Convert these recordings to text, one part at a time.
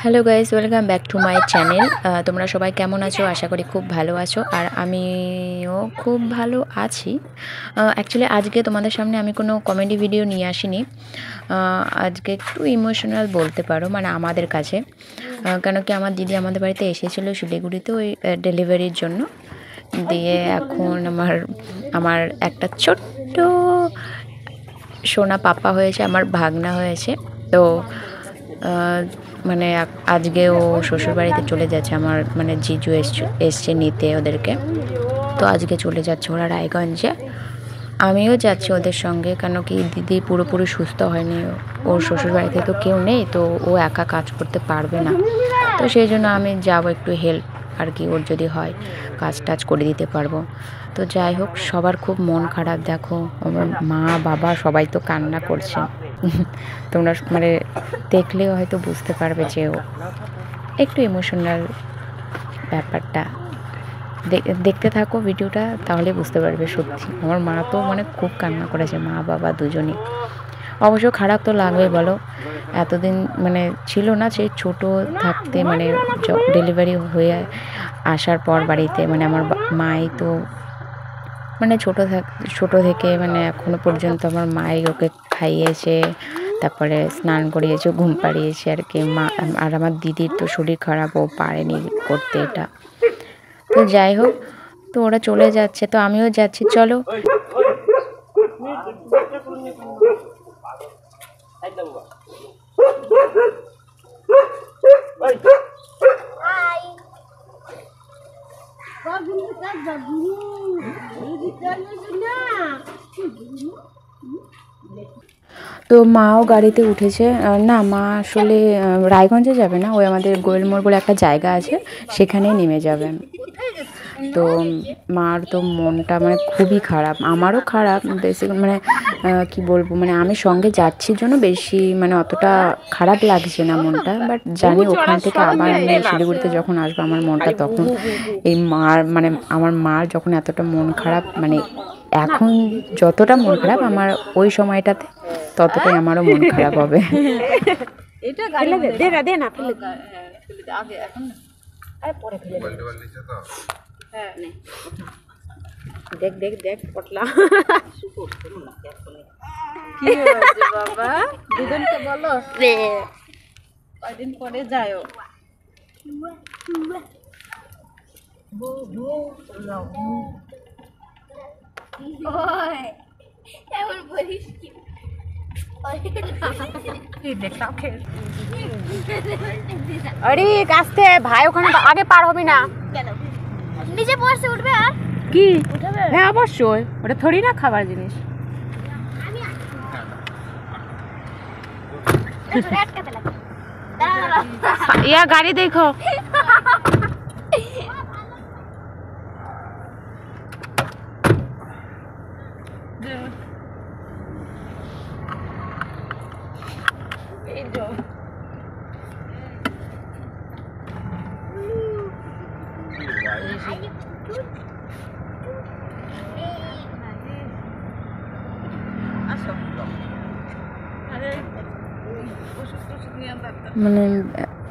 Hello guys, welcome back to my channel. তোমরা সবাই কেমন আছো? আশা করি খুব ভালো আছো, আর আমিও খুব ভালো আছি। অ্যাকচুয়ালি আজকে তোমাদের সামনে আমি কোনো কমেডি ভিডিও নিয়ে আসিনি। আজকে একটু ইমোশনাল বলতে পারো, মানে আমাদের কাছে। কেন কি আমার দিদি আমাদের বাড়িতে এসেছিলো শিলিগুড়িতে ওই ডেলিভারির জন্য। দিয়ে এখন আমার একটা ছোট্ট সোনা পাপা হয়েছে, আমার ভাগনা হয়েছে। তো মানে আজকে ও শ্বশুরবাড়িতে চলে যাচ্ছে, আমার মানে জিজু এসছে নিতে ওদেরকে। তো আজকে চলে যাচ্ছে ওরা রায়গঞ্জে, আমিও যাচ্ছি ওদের সঙ্গে। কেন কি দিদি পুরোপুরি সুস্থ হয়নি, ওর শ্বশুরবাড়িতে তো কেউ নেই, তো ও একা কাজ করতে পারবে না। তো সেই জন্য আমি যাবো, একটু হেল্প আর কি, ওর যদি হয় কাজ টাজ করে দিতে পারবো। তো যাই হোক, সবার খুব মন খারাপ। দেখো আমার মা বাবা সবাই তো কান্না করছে। তোমরা মানে দেখলেও হয়তো বুঝতে পারবে যে ও একটু ইমোশনাল ব্যাপারটা। দেখতে থাকো ভিডিওটা, তাহলে বুঝতে পারবে। সত্যি আমার মা তো মানে খুব কান্না করেছে, মা বাবা দুজনই। অবশ্য খারাপ তো লাগবে বলো, এতদিন মানে ছিল না, সেই ছোট থাকতে মানে ডেলিভারি হয়ে আসার পর বাড়িতে, মানে আমার মাই তো মানে ছোট থেকে মানে এখনো পর্যন্ত আমার মাই ওকে খাইয়েছে, তারপরে স্নান করিয়েছে, ঘুম পাড়িয়েছে আর কি। মা আর আমার দিদির তো শরীর খারাপ, ও পারেনি করতে এটা। তো যাই হোক, তো ওরা চলে যাচ্ছে, তো আমিও যাচ্ছি, চলো। তো মাও গাড়িতে উঠেছে। না, মা আসলে রায়গঞ্জে যাবে না, ওই আমাদের গোয়েলমোড় বলে একটা জায়গা আছে, সেখানেই নেমে যাবে। তো মার তো মনটা মানে খুবই খারাপ, আমারও খারাপ বেশি, মানে কি বলবো, মানে আমি সঙ্গে যাচ্ছি জন্য বেশি মানে অতটা খারাপ লাগছে না মনটা। বাট জানি ওখান থেকে আবার আমি শিলিগুড়িতে যখন আসবো আমার মনটা তখন এই মার মানে আমার মার যখন এতটা মন খারাপ, মানে এখন যতটা মন খারাপ আমার ওই সময়টাতে ততটাই আমারও মন খারাপ হবে। দেখ দেখ দেখ পটলা কি হয়েছে বাবা? দুজনকে বলো কয়দিন পরে যাও। আরে কাছতে ভাই, ওখানে আগে পার হবি না। নিচে পড়ছে, উঠবে আর কি? হ্যাঁ অবশ্যই, ওটা থোড়ি না খাবার জিনিস। ইয়া গাড়ি দেখো। মানে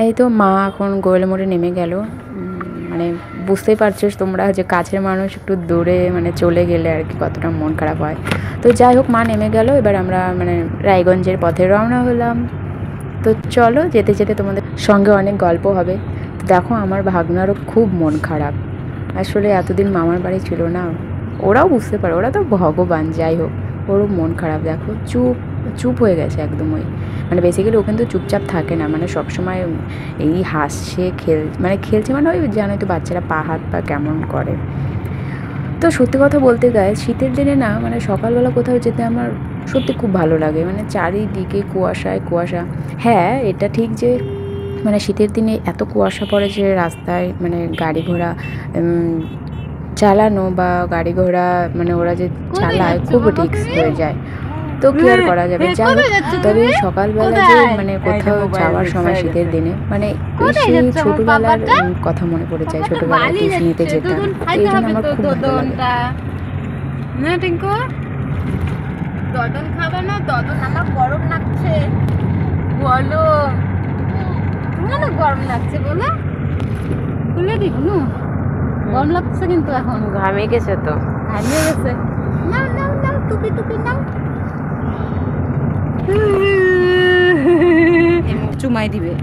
এই তো মা এখন গোয়েলমোড়ে নেমে গেল। মানে বুঝতেই পারছো তোমরা যে কাছের মানুষ একটু দূরে মানে চলে গেলে আর কি কতটা মন খারাপ হয়। তো যাই হোক, মা নেমে গেল, এবার আমরা মানে রায়গঞ্জের পথে রওনা হলাম। তো চলো, যেতে যেতে তোমাদের সঙ্গে অনেক গল্প হবে। দেখো আমার ভাগনারও খুব মন খারাপ, আসলে এতদিন মামার বাড়ি ছিল না, ওরাও বুঝতে পারে, ওরা তো ভগবান। যাই হোক, ওরও মন খারাপ, দেখো চুপ হয়ে গেছে একদম। ওই মানে বেসিক্যালি ও কিন্তু চুপচাপ থাকে না, মানে সবসময় এই হাসছে, খেলছে, মানে ওই জানোই তো বাচ্চারা পা হাত পা কেমন করে। তো সত্যি কথা বলতে গায়ে শীতের দিনে না, মানে সকালবেলা কোথাও যেতে আমার সত্যি খুব ভালো লাগে, মানে চারিদিকে কুয়াশা। হ্যাঁ এটা ঠিক যে মানে শীতের দিনে এত কুয়াশা পড়ে যে রাস্তায় মানে গাড়ি ঘোড়া চালানো বা গাড়ি ঘোড়া মানে ওরা যে চালায় খুব রিস্ক হয়ে যায়। তো কি আর করা যাবে। যাই হোক, তবে সকালবেলা যে মানে কোথাও যাওয়ার সময় শীতের দিনে মানে সেই ছোটবেলার কথা মনে পড়ে যায়, ছোটবেলায় টিউশনিতে যেতাম, এই জন্য আমার খুব ভালো লাগে। টিঙ্কু দদন খাবে না? দদন আমার গরম লাগছে। বলো, তোমার গরম লাগছে বলে খুলে দিব নু। গরম লাগছে কিন্তু এখন ঘামে গেছে তো। হারিয়ে গেছে। নাও নাও নাও টুপি টুপি নাও। চুমাই দিবে।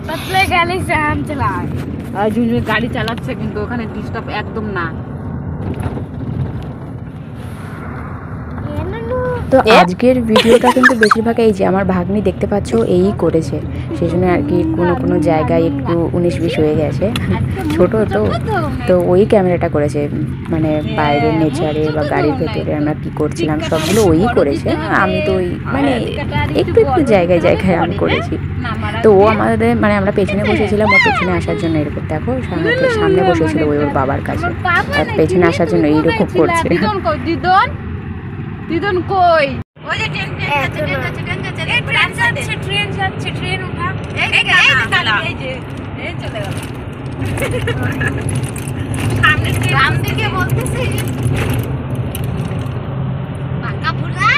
पतले गाली से हम चलाए। আর ঝুনঝুনি গাড়ি চালাচ্ছে কিন্তু ওখানে ডিস্টার্ব একদম না। ये नन्नू তো আজকের ভিডিওটা কিন্তু বেশিরভাগ এই যে আমার ভাগ্নি দেখতে পাচ্ছ এই করেছে, সেই জন্য আর কি কোনো কোনো জায়গায় একটু 19-20 হয়ে গেছে, ছোট তো তো ওই ক্যামেরাটা করেছে, মানে বাইরের নেচারে বা গাড়ির ভেতরে আমরা কি করছিলাম সবগুলো ওই করেছে। আমি তো ওই মানে একটু একটু জায়গায় জায়গায় আমি করেছি। তো ও আমাদের মানে আমরা পেছনে বসেছিলাম, ও পেছনে আসার জন্য এরকম দেখো সামনে বসেছিল ওই ওর বাবার কাছে, আর পেছনে আসার জন্য এইরকম করছে। দিদন কই দিদন? দিদন কই? ওই যে ট্রেন যাচ্ছে ট্রেন উঠা। এই যে এই চলে গেল। সামনে গ্রাম থেকে বলতেছি পাকা পুরা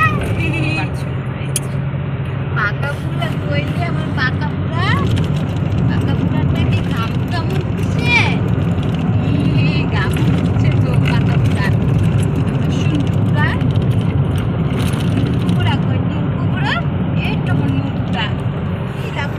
কইলে আমার পাকা পুরাটা কি ঘাম কেমন উঠছে? ঘাম উঠছে তো পাকা পুরা শুন পুরা কই নুন পুরা এই তো নুন পুরা এই লাভ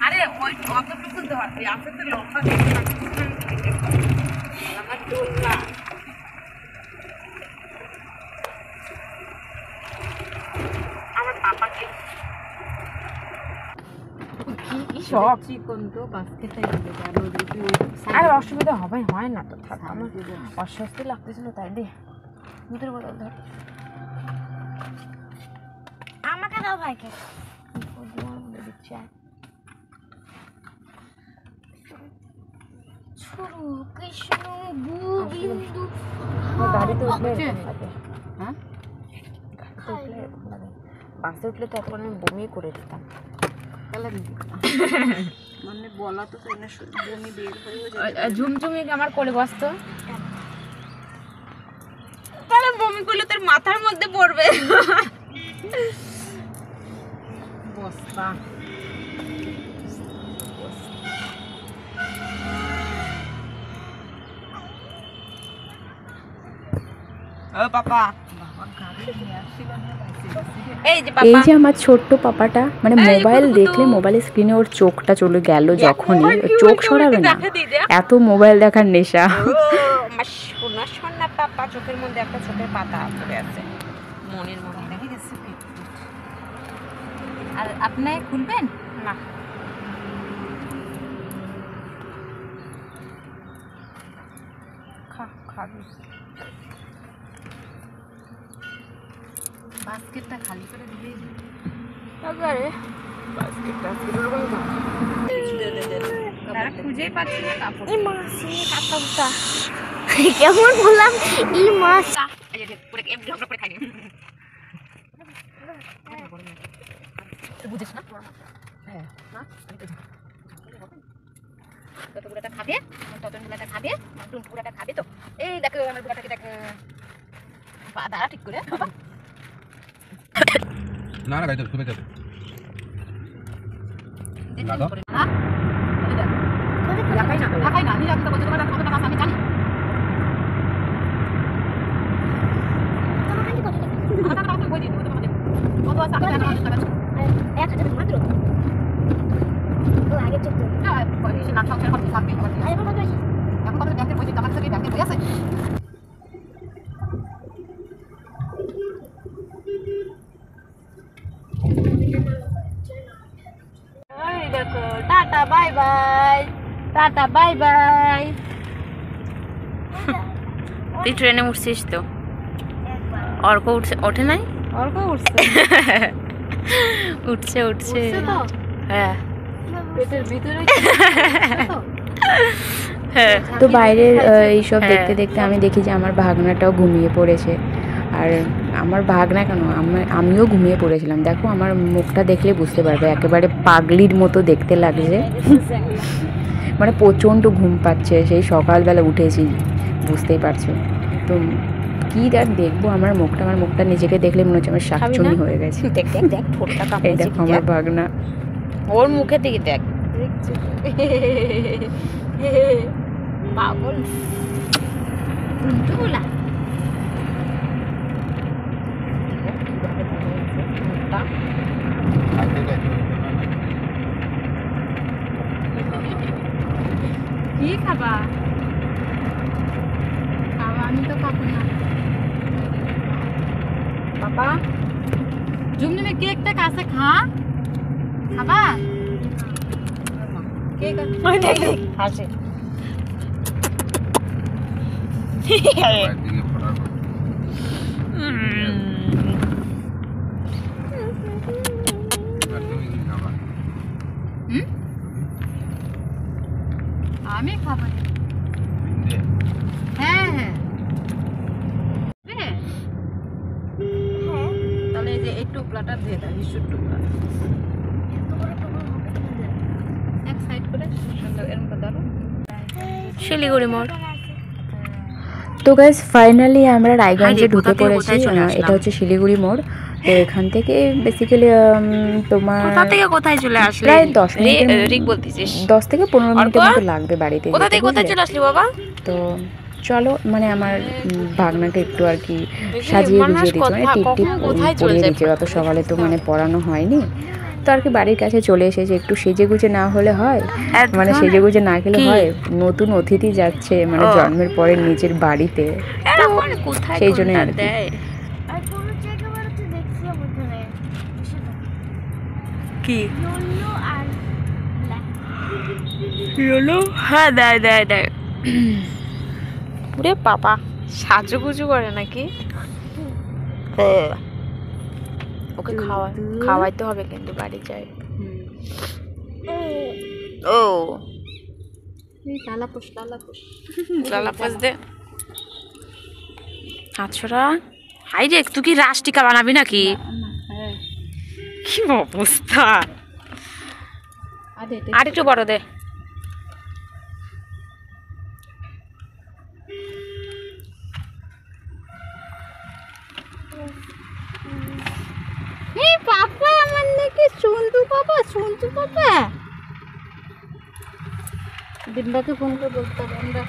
আরে ওই অতটুকু ধর আছে তো লম্বা আমার দোল্লা আমার পাপাকে সব চিকন তো বাস্কেটে আর অসুবিধা হবে হয় না তো, থাক আমার অস্বস্তি লাগতেছিল তাই দে দুধের বোতল ধর আমাকে দাও ভাইকে ছোড়ু কৃষ্ণ গোবিন্দ গাড়িতে উঠলে হ্যাঁ বাসে উঠলে তো এখন আমি বমি করে দিতাম। মানে বলা তো বমি বের হয়ে ঝুমঝুমি আমার কোলে বসতো, তাহলে বমি করলে তোর মাথার মধ্যে পড়বে। বস্তা ও পাপা এই যে আমার ছোট্ট পাপাটা মানে মোবাইল দেখলে মোবাইলের স্ক্রিনে ওর চোখটা চলে গেল, যখনই চোখ সরাবে না, এত মোবাইল দেখার নেশা। সোনা সোনা পাপা চোখের মধ্যে একটা চোখের পাতা পড়ে আছে মনের মধ্যে দেখে গেছে। আর আপনি খুলবেন না? খাবি বাস্কেটটা খালি করে দিলেই খুঁজেই পাচ্ছি না কাপড়। কেমন বললাম ই মাছ বুঝিস না? হ্যাঁ না তত বুড়াটা খাবে, তত বুড়াটা খাবে, টুন বুড়াটা খাবে। তো এই দেখো আমার বুড়াটাকে দেখ পা দাঁড়া ঠিক করে। না না গাড়িতে শুবে যাবে দেখাই না নিজে তো বলতে পারো কত টাকা আমি জানি। কত আছে টাকা টাকা 1000 মাত্র ও আগে চেক করো পয়সা না থাকলে কত থাকবে এখন কত আছে? এখন কত ব্যাংকের পয়সা টাকা থেকে ব্যাংকের পয়সা আছে। এই দেখো tata bye bye, tata bye bye. তুই ট্রেনে উঠছিস তো? অর্ক উঠছে? ওঠে নাই? অর্ক উঠছে উঠছে উঠছে তো হ্যাঁ পেটের ভিতরে হ্যাঁ। তো বাইরের এইসব দেখতে দেখতে আমি দেখি যে আমার ভাগনাটাও ঘুমিয়ে পড়েছে, আর আমার ভাগনা কেন আমিও ঘুমিয়ে পড়েছিলাম। দেখো আমার মুখটা দেখলে বুঝতে পারবে, একেবারে পাগলির মতো দেখতে লাগছে। মানে প্রচণ্ড ঘুম পাচ্ছে, সেই সকালবেলা উঠেছি, বুঝতেই পারছো। তো কী দেখবো আমার মুখটা নিজেকে দেখলে মনে হচ্ছে আমার শাকচুনি হয়ে গেছে। দেখ দেখ দেখ ঠোঁটটা এই কামড়েছে, দেখো আমার ভাগনা, ওর মুখের দিকে দেখ, পাগল উল্টোলা। কি খাবা? খাবা? আমি তো খাবো না। পাপা ঝুমঝুমি কেকটা কাছে খা, খাবা? কেক হাসে। আমি খাবো। হ্যাঁ হ্যাঁ তাহলে এই যে এই টুকরাটা দিয়ে দাও, ইস্যুর টুকরা এক সাইড করে সুন্দর এরকম করে দাও। শিলিগুড়ি মোড়। তো গাইস ফাইনালি আমরা রায়গঞ্জে ঢুকে পড়েছি, এটা হচ্ছে শিলিগুড়ি মোড়। তো এখান থেকে বেসিক্যালি তোমার কোথায় চলে আসলে? প্রায় 10 মিনিটের, 10 থেকে 15 মিনিটের মতো লাগবে বাড়িতে। কোথায় চলে আসলি বাবা? তো চলো, মানে আমার ভাগনাকে একটু আর কি সাজিয়ে গুজিয়ে দিচ্ছি, মানে টিপ টিপ পরিয়ে দিচ্ছি। অত সকালে তো মানে পড়ানো হয়নি, তো আর কি বাড়ির কাছে চলে এসেছে। একটু সেজে গুজে না হলে হয়, মানে সেজে গুজে না গেলে হয়। নতুন অতিথি যাচ্ছে মানে জন্মের পরে নিজের বাড়িতে, সেই জন্য আর কি হ্যাঁ দেয় দেয় দেয়। ওরে বাবা সাজুগুজু করে নাকি? ওকে খাওয়াইতে হবে কিন্তু বাড়ি যাই। ও লালাপোস দে আচ্ছা। হাই রে, তুই কি রাষ্ট্রিকা বানাবি নাকি? কি অবস্থা, আর একটু বড় দে। পাপা আমার নাকি সন্তু পাপা, সন্তু পাপা ডিম্বাকে ফোন করে বলতে হবে আমরা।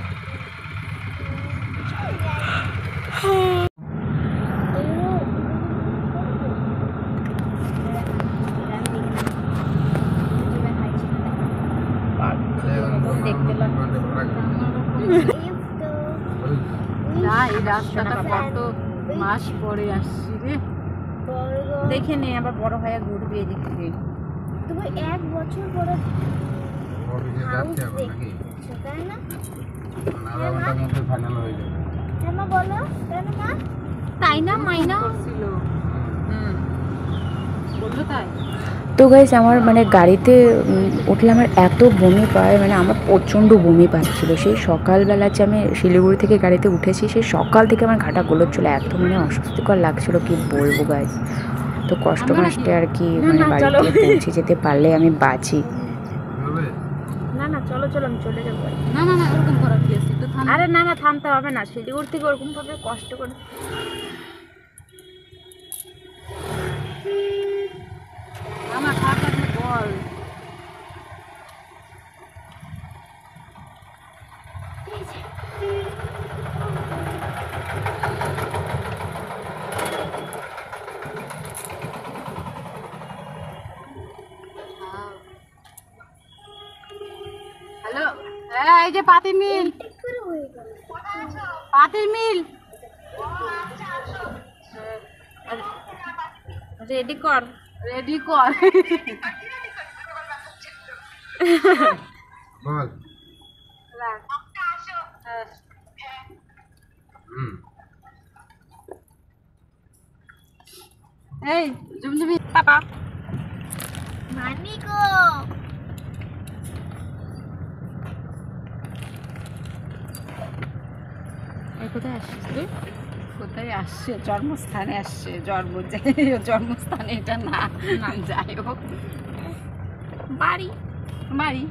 এই রাস্তাটা কত মাস পরে আসছি রে, দেখে নে আবার বড় ভাইয়া ঘুরবে এদিকে। তুমি 1 বছর পরে তাই না মাইনা? তো গাইস আমার মানে গাড়িতে উঠলে আমার এত বমি পায়, মানে আমার প্রচণ্ড বমি পাচ্ছিল। সেই সকালবেলা যে আমি শিলিগুড়ি থেকে গাড়িতে উঠেছি, সেই সকাল থেকে আমার ঘাটা গোলোচ্ছিল, এত মানে অস্বস্তিকর লাগছিল কি বলবো গাইস। তো কষ্ট মাসতে আর কি মানে বাড়িতে পৌঁছে যেতে পারলে আমি বাঁচি। না না চলো চলো আমি চলে যাবো। না না না ওরকম করার কি আছে? আরে না না থামতে হবে না, শিলিগুড়ি থেকে ওরকম ভাবে কষ্ট করে আমার খাবার বল। হ্যালো, এই যে পাতির মিল, পাতির মিল রেডি কর, রেডি কর বল। এই জুমজুমি পাপা মানি গো কোথায় আসছিস তুই? কোথায় আসছে? জন্মস্থানে আসছে। জন্মস্থানে এটা না যাই হোক, বাড়ি বাড়ি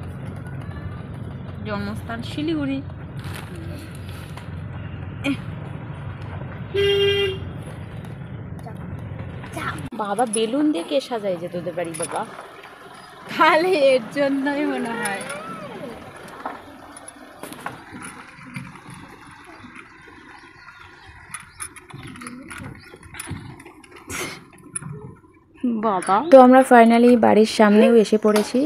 জন্মস্থান শিলিগুড়ি। বাবা বেলুন দিয়ে কে সাজাই যে তোদের বাড়ি বাবা? খালি এর জন্যই মনে হয়। বাবা তো আমরা ফাইনালি বাড়ির সামনেও এসে পড়েছি।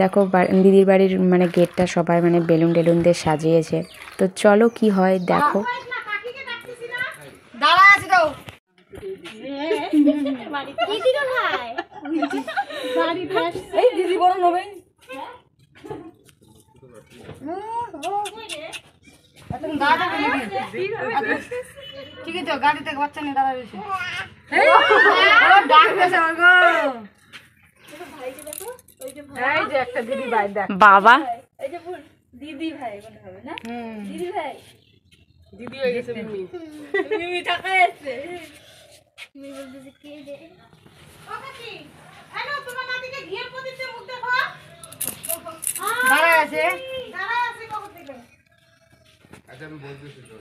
দেখো দিদির বাড়ির মানে গেটটা সবাই মানে বেলুন টেলুন দিয়ে সাজিয়েছে। তো চলো কি হয় দেখো। দিদি বড় হবে ঠিক আছে, গাড়ি থেকে বাচ্চা নিয়ে দাঁড়া রয়েছে। বাবা দিদি ভাই মনে হবে না? দিদি ভাই দিদি হয়ে গেছে। মিমি টাকা এসছে। মিমি বলতেছে কে যে তোমার নাতিকে ঘিয়ের প্রদীপে মুখ দেখো। দাঁড়া আছে কখন থেকে? আচ্ছা আমি বলতেছি তো।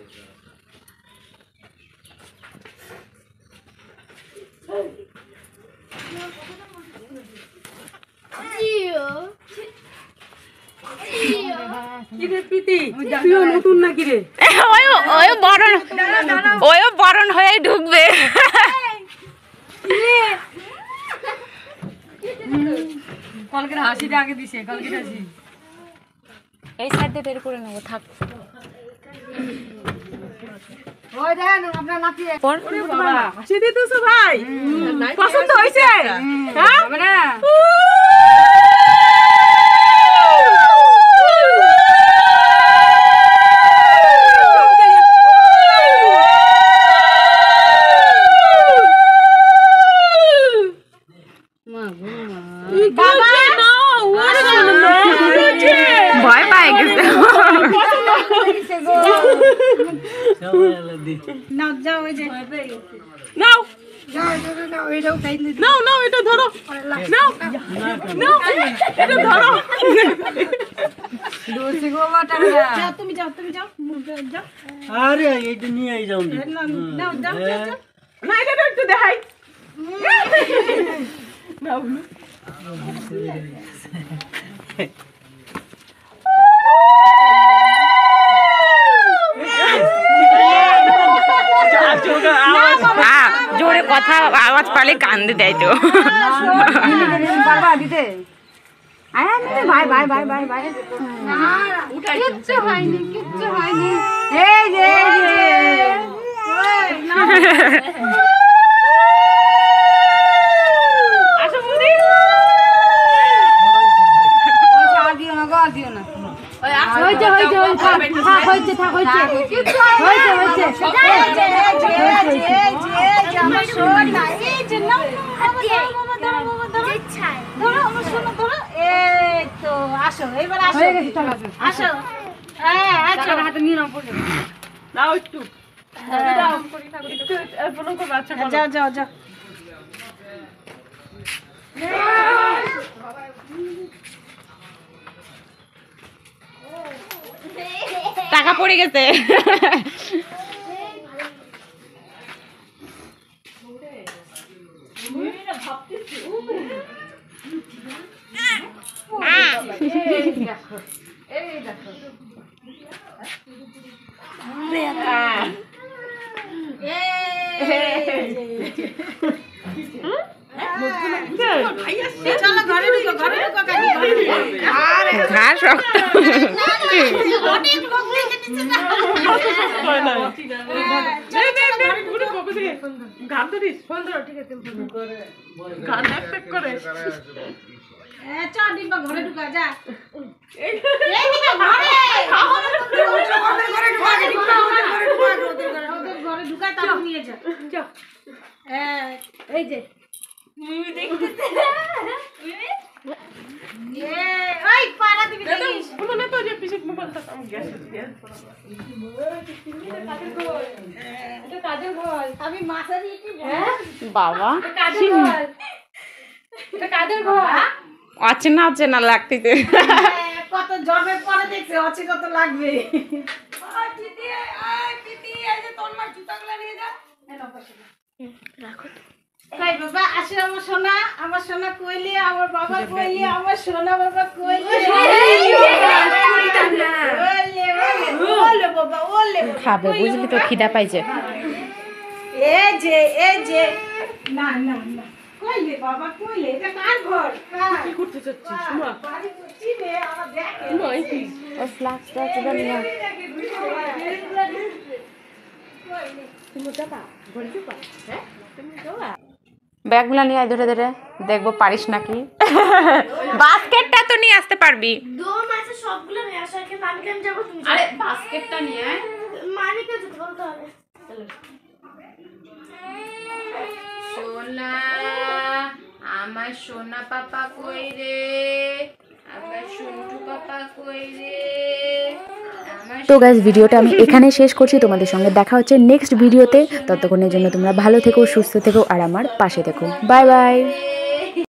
বরণ হয়ে ঢুকবে। কলকের হাসিটা আগে দিছে, কলকের হাসি। এই সাইড দিয়ে বের করে নেবো থাক। ওই দেখেন আপনার নাতি হাসি দিতেছো ভাই? পছন্দ হয়েছে? হ্যাঁ হবে না? ভয় পাই গেছে। নাও যাও ওই যে নাও নাও এটাও খাই দিই। নাও নাও এটা ধরো। নাও নাও এটা ধরো। দোষী গো টাকা যাও, তুমি যাও যাও। আরে এইটা নিয়ে আই যাও নাও যাও যাও। না এটা একটু দেখাই। নাও জোরে কথা আওয়াজ পালে কান্দে দেয় তো। ভাই ভাই ভাই ভাই ভাই কিচ্ছু হয়নি কিচ্ছু হয়নি। এই যে আসো এবার আসো আসো। হ্যাঁ হাতে নিয়ে নাও পড়ে নাও একটু যাও যাও যাও। টাকা পড়ে গেছে। চলো ঘরে ঢুকো ঘরে ঢুকো কাকি ঘাস রক্ত অনেক লোক দেখে দিচ্ছে না। গান ধরিস ঠিক আছে গান এক করে চ ডিম্বা ঘরে ঢুকা যা। ঘরে ঢুকা তারপর নিয়ে যা। এই যে ওই পাড়া দিবি দেখিস। আমি মাছারি বাবা কাদের ঘর অচেনা অচেনা লাগতেছে। কত জবের পরে দেখছে অচে কত লাগবে। কই বাবা আসে আমার সোনা কইলে আমার বাবা কইলে আমার সোনা বাবা কইলে ওলে বাবা ওলে খাবে বুঝলি তো, খিদা পাইছে। এই যে না না না কইলে বাবা কইলে এটা কার ঘর? কি করতে চাচ্ছিস মা? বাড়ি করছি রে আমার দেখে নয় কি ওই ফ্লাক্সটা চুদা নিয়ে ব্যাগগুলা নিয়ে আয় ধরে ধরে, দেখবো পারিস নাকি। বাস্কেটটা তো নিয়ে আসতে পারবি। দম আছে সবগুলো নিয়ে আসা কে পানি কেন যাব তুমি? আরে বাস্কেটটা নিয়ে আয়। মানিকে যেতে বলতে হবে। সোনা, আমার সোনা পাপা কই রে, আমার সন্টু পাপা কই রে। তো গাইস, ভিডিওটা আমি এখানে শেষ করছি। তোমাদের সঙ্গে দেখা হচ্ছে নেক্সট ভিডিওতে। ততক্ষণের জন্য তোমরা ভালো থেকো, সুস্থ থেকো আর আমার পাশে থেকো। Bye bye.